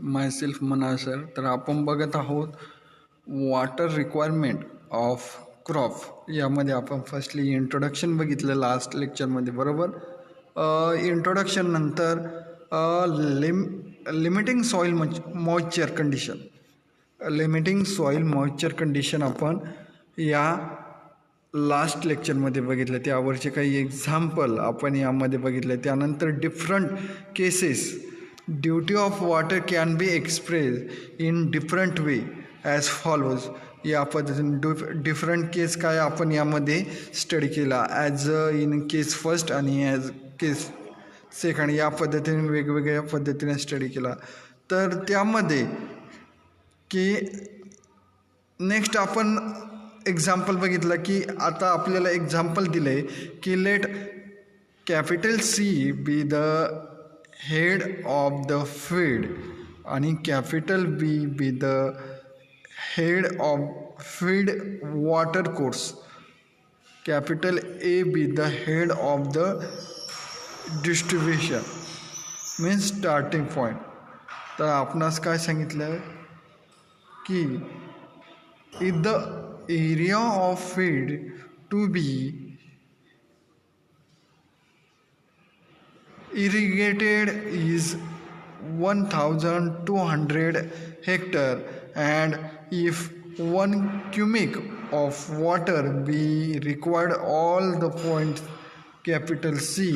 माय self मना sir. तर आपण बघत आहोत वॉटर रिक्वायरमेंट ऑफ क्रॉप. यामध्ये आपण फर्स्टली इंट्रोडक्शन बघितलं लास्ट लेक्चरमध्ये, बरोबर. इंट्रोडक्शन नंतर limiting soil moisture condition. Limiting soil moisture condition आपण या लास्ट लेक्चरमध्ये बघितलं, त्यावरचे काही एक्झाम्पल आपण यामध्ये बघितले. त्यानंतर different cases duty of water can be express in different way as follows. या पद्धतीने डिफरंट केस काय आपण यामध्ये स्टडी केला, ॲज इन केस फर्स्ट आणि ॲज केस सेकंड. या पद्धतीने वेगवेगळ्या पद्धतीने स्टडी केला. तर त्यामध्ये की नेक्स्ट आपण एक्झाम्पल बघितलं की आता आपल्याला एक्झाम्पल दिलं आहे की let capital C be the head of the field आणि capital B be the head of field water course. Capital A be the head of the distribution means starting point. तर आपणास काय सांगितलं की if the area of field to be irrigated is 1200 hectare and if 1 cubic of water be required all the points capital C,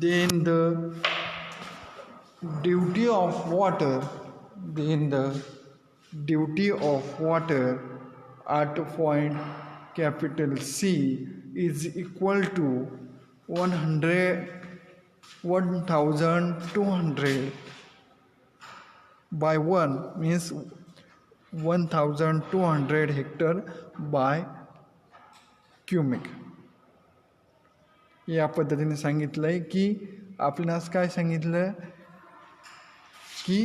then the duty of water at point capital C is equal to 1200 by 1 means 1200 hectare by cubic. या पद्धतीने सांगितलं आहे की आपणास काय सांगितलं की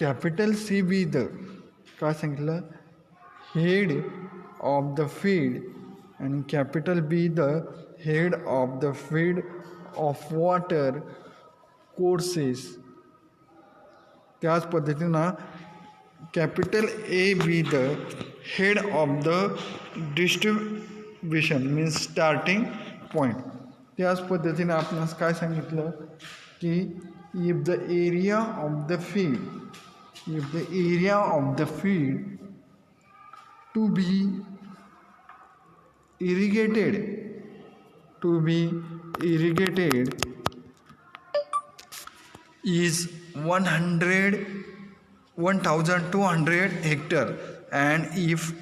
capital C be the काय सांगितलं head of the field and capital B the head of the field of water courses. त्याच पद्धतीनं capital A be the head of the distribution means starting point. त्याच पद्धतीने आपणास काय सांगितलं की if the area of the field to be irrigated is 1200 hectare and if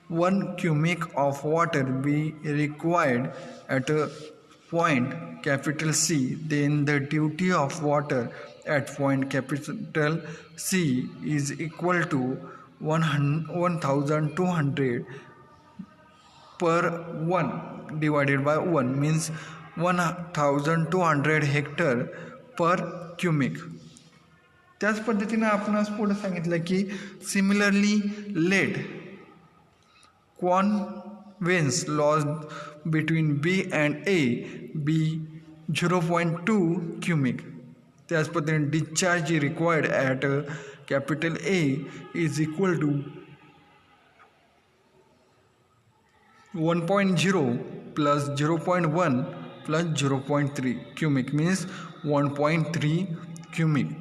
1 cubic of water be required at a point capital C, then the duty of water at point capital C is equal to 1200 per 1 divided by 1 means 1200 hectare per cubic. त्याच पद्धतीने आपण पुढे सांगितलं की similarly let conveyance loss between B and A be 0.2 cubic. त्याच पद्धतीने discharge required at capital A is equal to 1.0 plus 0.1 plus 0.3 cubic means 1.3 cubic.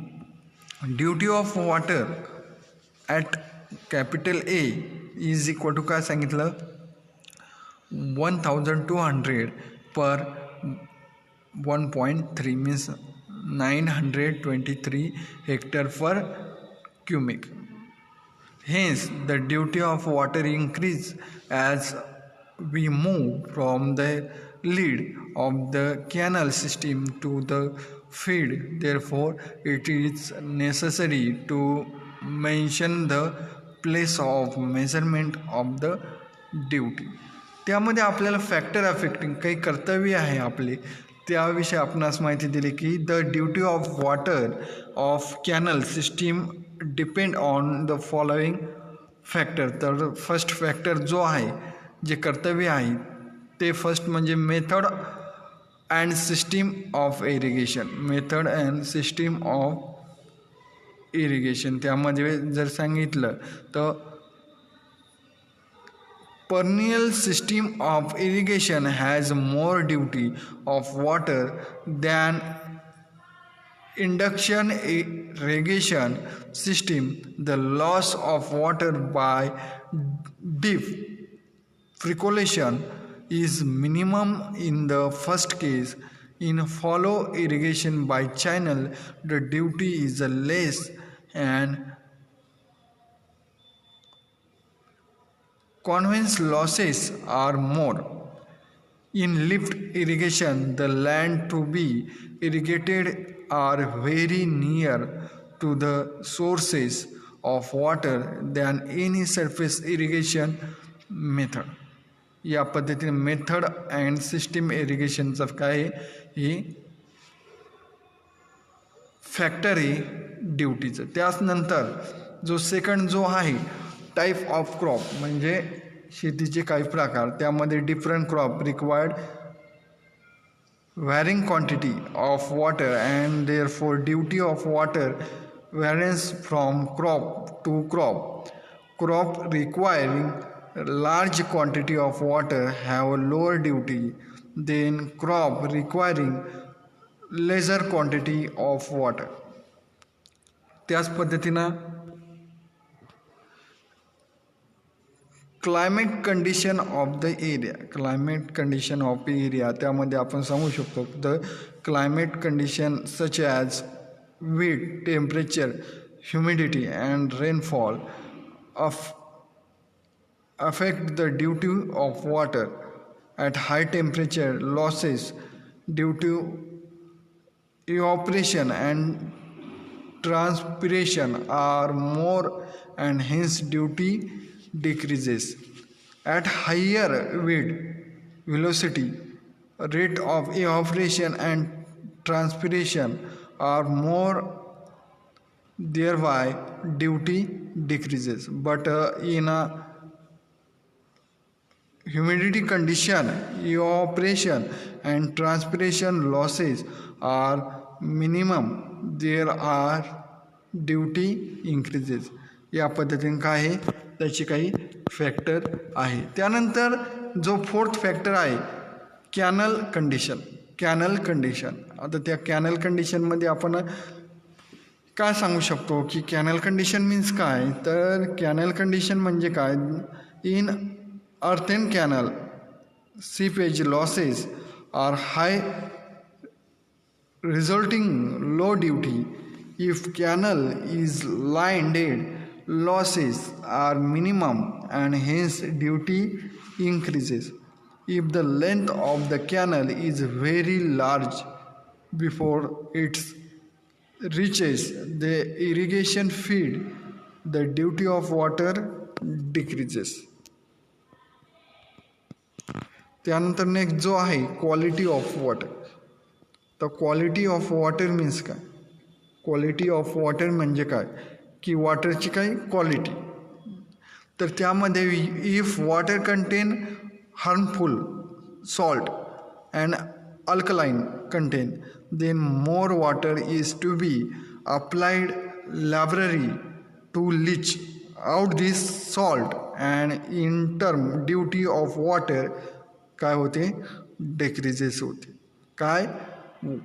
Duty of water at capital A is equal to काय सांगितलं 1200 per 1.3 means 923 hectare per cubic. Hence the duty of water increase as we move from the lead of the canal system to the field. Therefore it is necessary to mention the place of measurement of the duty. त्यामध्ये आपल्याला factor affecting काही कर्तव्य आहे आपले, त्याविषयी आपणास माहिती दिली की the duty of water of canal system depend on the following factor. तर फर्स्ट फॅक्टर जो आहे जे कर्तव्य आहे ते फर्स्ट म्हणजे method and system of irrigation. Method and system of irrigation त्यामध्ये जर सांगितलं तर perennial system of irrigation has more duty of water than induction irrigation system. The loss of water by defriculation is minimum in the first case. In follow irrigation by channel, the duty is less and conveyance losses are more. In lift irrigation, the land to be irrigated are very near to the sources of water than any surface irrigation method. या पद्धतीने method and system इरिगेशनचं काय ही factory ड्युटीचं. त्यानंतर जो second जो आहे type of crop म्हणजे शेतीचे काही प्रकार, त्यामध्ये different crop required varying quantity of water and therefore duty of water varies from crop to crop. Crop requiring large quantity of water have a lower duty than crop requiring lesser quantity of water. त्याच पद्धतीनं climate condition of the area. Climate condition of area त्यामध्ये आपण सांगू शकतो the climate condition such as wind, temperature, humidity and rainfall affect the duty of water. At high temperature, losses due to evaporation and transpiration are more and hence duty decreases. At higher wind velocity, rate of evaporation and transpiration are more, thereby duty decreases. But in a humidity condition, evaporation and transpiration losses are minimum, there are duty increases. या पद्धतीने काय आहे त्याची काही factor आहे. त्यानंतर जो fourth factor आहे कॅनल कंडिशन. कॅनल कंडिशन, आता त्या कॅनल कंडिशनमध्ये आपण काय सांगू शकतो की कॅनल कंडिशन मीन्स काय, तर कॅनल कंडिशन म्हणजे काय, in earthen canal seepage losses are high resulting low duty. If canal is line dead, losses are minimum and hence duty increases. If the length of the canal is very large before it reaches the irrigation feed, the duty of water decreases. त्यानंतर next जो आहे quality of water. तर quality of water means काय, quality of water म्हणजे काय की वॉटरची काय क्वालिटी. तर त्यामध्ये if water contain harmful salt and alkaline contain then more water is to be applied library to leach out this salt and in term duty of water काय होते decreases होते. काय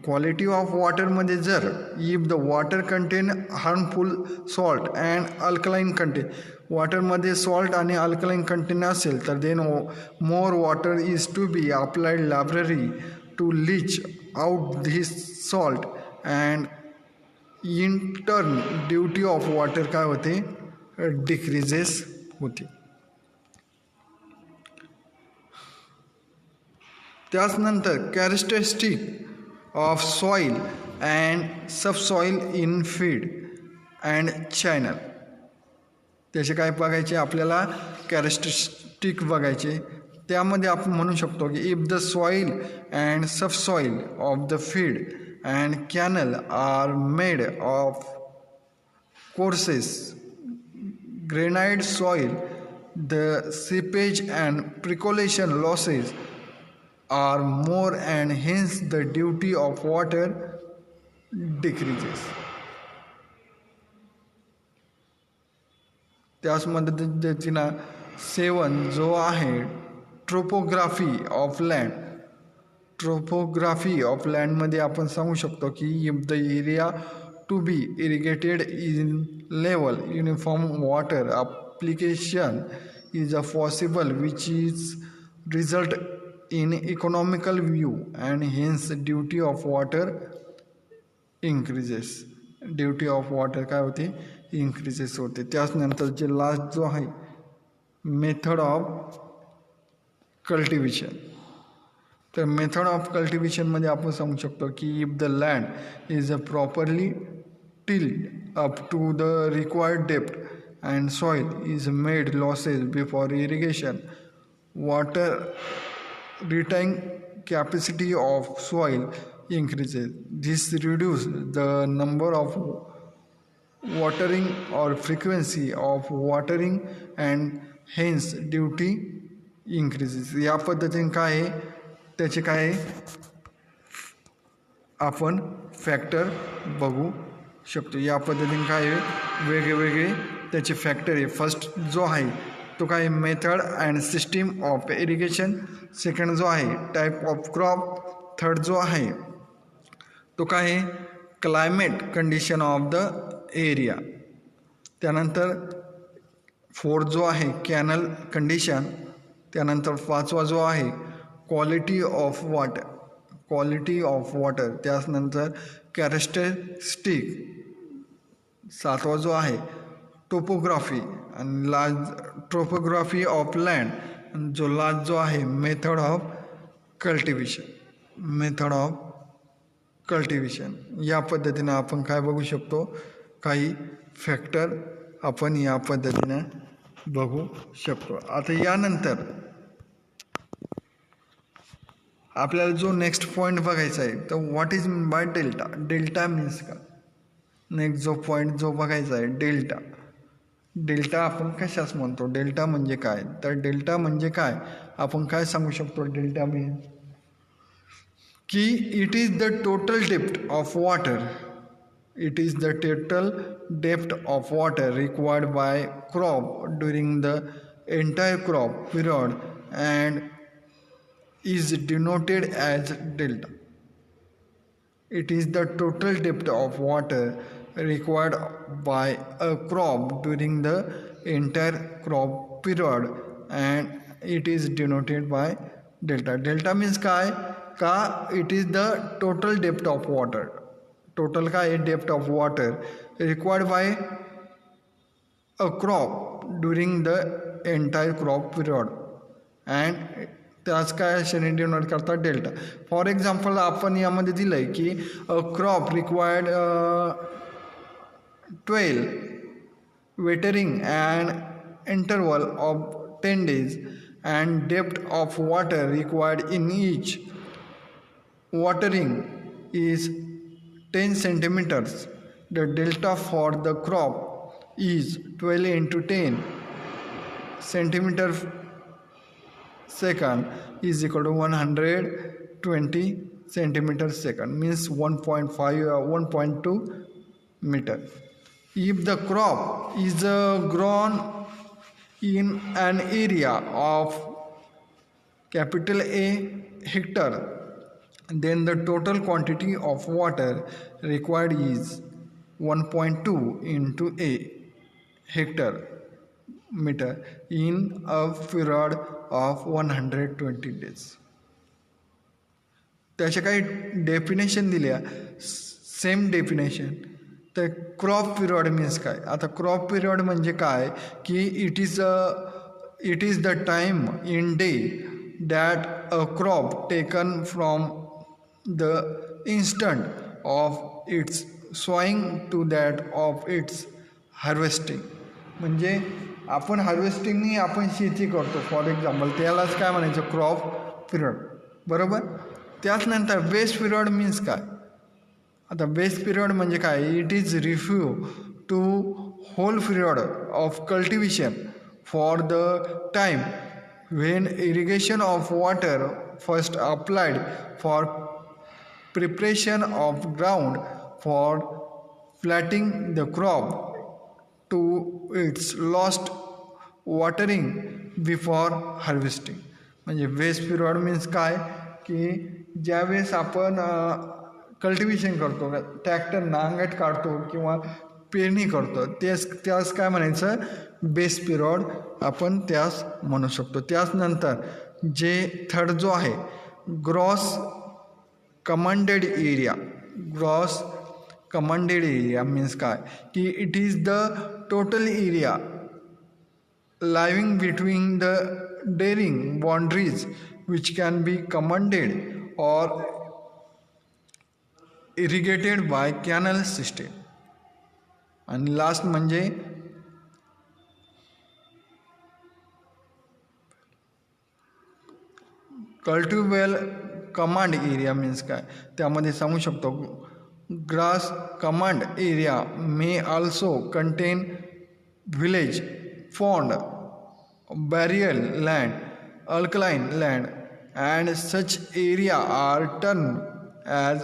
क्वालिटी ऑफ वॉटरमध्ये जर if the water contain harmful salt and alkaline content, वॉटरमध्ये salt आणि alkaline content असेल तर then more water is to be applied library to leach out this salt and in turn duty of water काय होते decreases होते. त्यानंतर characteristic of soil and subsoil in field and channel. त्याचे काय बघायचे आपल्याला कॅरेक्टरिस्टिक बघायचे. त्यामध्ये आपण म्हणू शकतो की if the soil and subsoil of the field and canal are made of courses granite soil, the seepage and percolation losses are more and hence the duty of water decreases. त्याच पद्धतीनं 7 जो आहे topography of land. Topography of लँडमध्ये आपण सांगू शकतो की if the area to be irrigated in level uniform water application is a possible which is result in economical view and hence duty of water increases. Duty of water काय होते, increases होते. त्याचनंतर जे लास्ट जो आहे method of cultivation. तर method of कल्टिवेशनमध्ये आपण सांगू शकतो की if the land is a properly tilled up to the required depth and soil is made losses before irrigation, water retain capacity of soil increases. This reduces the number of watering or frequency of watering and hence duty increases. या पद्धतीने काय आहे त्याचे काय आपण factor बघू शकतो. या पद्धतीने काय वेगवेगळे त्याचे फॅक्टर आहे. फर्स्ट जो आहे तो काय method and system of irrigation. Second जो आहे टाईप ऑफ क्रॉप. थर्ड जो आहे तो काय climate condition of the area. त्यानंतर फोर्थ जो आहे कॅनल कंडिशन. त्यानंतर पाचवा जो आहे quality of water. Quality of water. त्यानंतर कॅरेक्टरिस्टिक. सातवा जो आहे टोपोग्राफी आणि लास्ट ट्रोपोग्राफी ऑफ लँड. जो लास्ट जो आहे method of cultivation. Method of cultivation. या पद्धतीनं आपण काय बघू शकतो, काही फॅक्टर आपण या पद्धतीनं बघू शकतो. आता यानंतर आपल्याला जो नेक्स्ट पॉईंट बघायचा आहे तर what is mean by delta. Delta means का. नेक्स्ट जो पॉईंट जो बघायचा आहे डेल्टा. डेल्टा आपण कशाच म्हणतो, डेल्टा म्हणजे काय. तर डेल्टा म्हणजे काय आपण काय सांगू शकतो. डेल्टा मीन्स की it is the total depth of water. It is the total depth of water required by crop during the entire crop period and is denoted as delta. It is the total depth of water required by a crop during the entire crop period and it is denoted by delta. Delta means काय का it is the total depth of water. Total काय depth of water required by a crop during the entire crop period and त्याच काय अशाने denote करतात delta. For example आपण यामध्ये दिलं आहे की a crop required 12 watering and interval of 10 days and depth of water required in each watering is 10 centimeters. The delta for the crop is 12 into 10 centimeter second is equal to 120 centimeter second, means 1.2 meter. If the crop is grown in an area of capital A hectare, then the total quantity of water required is 1.2 into A hectare meter in a period of 120 days. त्याच्या काही definition दिल्या, same definition. तर crop period means काय. आता crop period म्हणजे काय की it is the time in day that a crop taken from the instant of its sowing to that of its harvesting. म्हणजे आपण हार्वेस्टिंगनी आपण शेती करतो फॉर एक्झाम्पल, त्यालाच काय म्हणायचं क्रॉप पिरियड, बरोबर. त्याचनंतर बेस्ट पिरियड मीन्स काय. आता बेस्ट पिरियड म्हणजे काय, it is refer to whole period of cultivation for the time when irrigation of water first applied for preparation of ground for planting the crop to its last watering before harvesting. म्हणजे वेस्ट period means काय की ज्यावेळेस आपण cultivation करतो, tractor नांगट काढतो किंवा पेरणी करतो, त्यास काय म्हणायचं, बेस पिरियड आपण त्यास म्हणू शकतो. त्याचनंतर जे थर्ड जो आहे gross commanded area. Gross commanded area means काय की it is the total area lying between the daring boundaries which can be commanded or irrigated by canal system. आणि लास्ट म्हणजे कल्टिवेबल कमांड एरिया मीन्स काय, त्यामध्ये सांगू शकतो grass command area may also content village, pond, burial land, alkaline land, and such area are termed as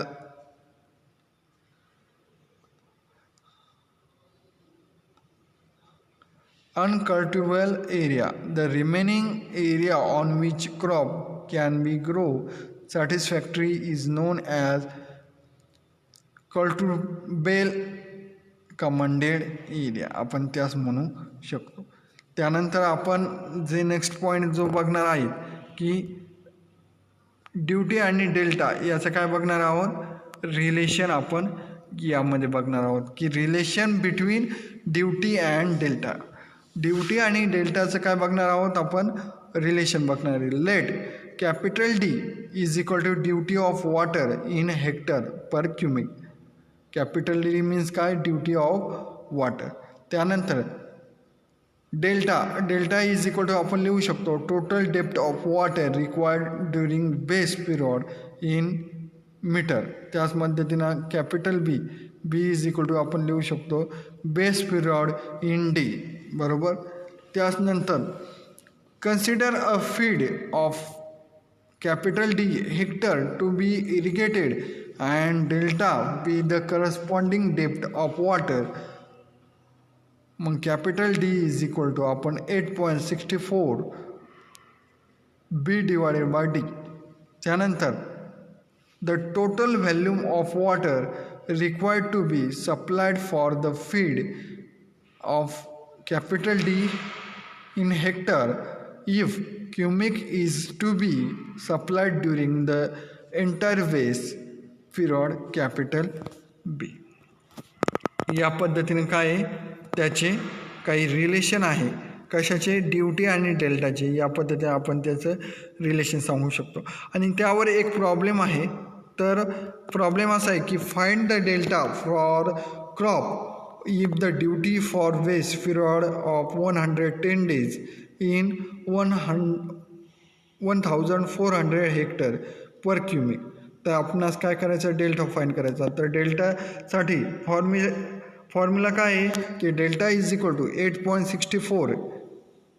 uncultivable area. The remaining area on which crop can be grown satisfactory is known as cultivable commanded area. आपण त्यास म्हणू शकतो. त्यानंतर आपण जे next point जो बघणार आहे की ड्यूटी आणि डेल्टा याचं काय बघणार आहोत, रिलेशन आपण यामध्ये बघणार आहोत की relation between duty and delta. Duty आणि डेल्टाचं काय बघणार आहोत आपण, रिलेशन बघणार आहे. Let capital D is equal to duty of water in hectare per cumec. Capital D means काय, ड्यूटी ऑफ वॉटर. त्यानंतर डेल्टा इज इक्वल टू आपण लिहू शकतो total depth of water required during base period in metre. त्याच पद्धतीनं capital B is equal to आपण लिहू शकतो बेस पिरियड इन डी. बरोबर. त्याचनंतर consider a field of capital D hectare to be irrigated and delta be the corresponding depth of water. मग capital D is equal to आपण 8.64 B divided by D. त्यानंतर the total volume of water required to be supplied for the field of capital D in hectare if cumec is to be supplied during the entire वेस्ट period capital B. या पद्धतीने काय आहे, त्याचे काही relation आहे, कशाचे, ड्यूटी आणि डेल्टाचे. या पद्धतीने आपण त्याचं रिलेशन सांगू शकतो. आणि त्यावर एक प्रॉब्लेम आहे. तर प्रॉब्लेम असा आहे की find the delta for crop if the duty for वेस्ट period of 110 days in 1400 hectare per cumec. तर आपणास काय करायचं, डेल्टा फाइंड करायचा. तर डेल्टासाठी फॉर्म्युला काय आहे की delta is equal to 8.64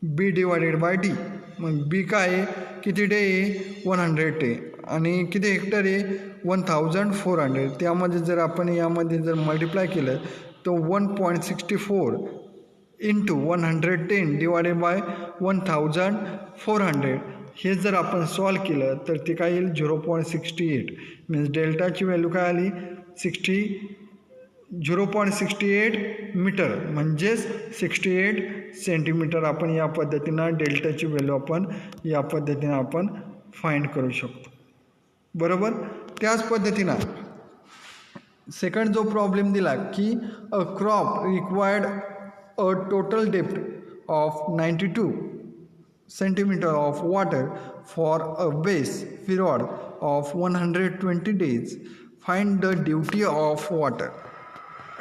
B divided by D. मग बी काय आहे, किती डे आहे, 100 डे, आणि किती हेक्टर आहे, 1400. त्यामध्ये जर आपण यामध्ये जर मल्टिप्लाय केलं तर 1.64 इंटू 110 डिवायडेड बाय 1400. हे जर आपण सॉल्व केलं तर ते काय येईल, 0.68. मीन्स डेल्टाची व्हॅल्यू काय आली, 0.68 मीटर, म्हणजेच 68 सेंटीमीटर. आपण या पद्धतीनं डेल्टाची व्हॅल्यू आपण या पद्धतीनं आपण फाइंड करू शकतो. बरोबर. त्याच पद्धतीनं सेकंड जो प्रॉब्लेम दिला की a crop required a total depth of 92 centimetre of water for a base period of 120 days. Find the duty of water.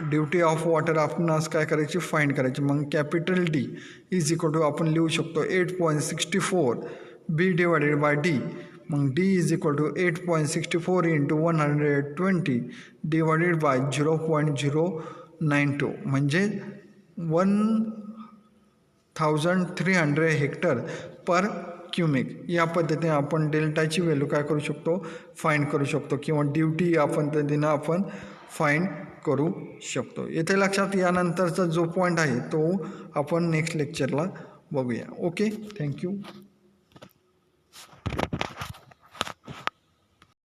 Duty of water आपणास काय करायची, फाइंड करायची. मग capital D is equal to आपण लिहू शकतो 8.64 बी डिवायडेड बाय डी. मग D is equal to 8.64 into 120 divided by 0.092 म्हणजे 1300 हेक्टर पर क्युमिक. या पद्धतीने आपण डेल्टाची व्हॅल्यू काय करू शकतो, फाइंड करू शकतो, किंवा ड्यूटी या पद्धतीनं आपण फाइंड करू शकतो. येथे लक्षात यानंतरचा जो पॉईंट आहे तो आपण नेक्स्ट लेक्चरला बघूया. Okay, thank you.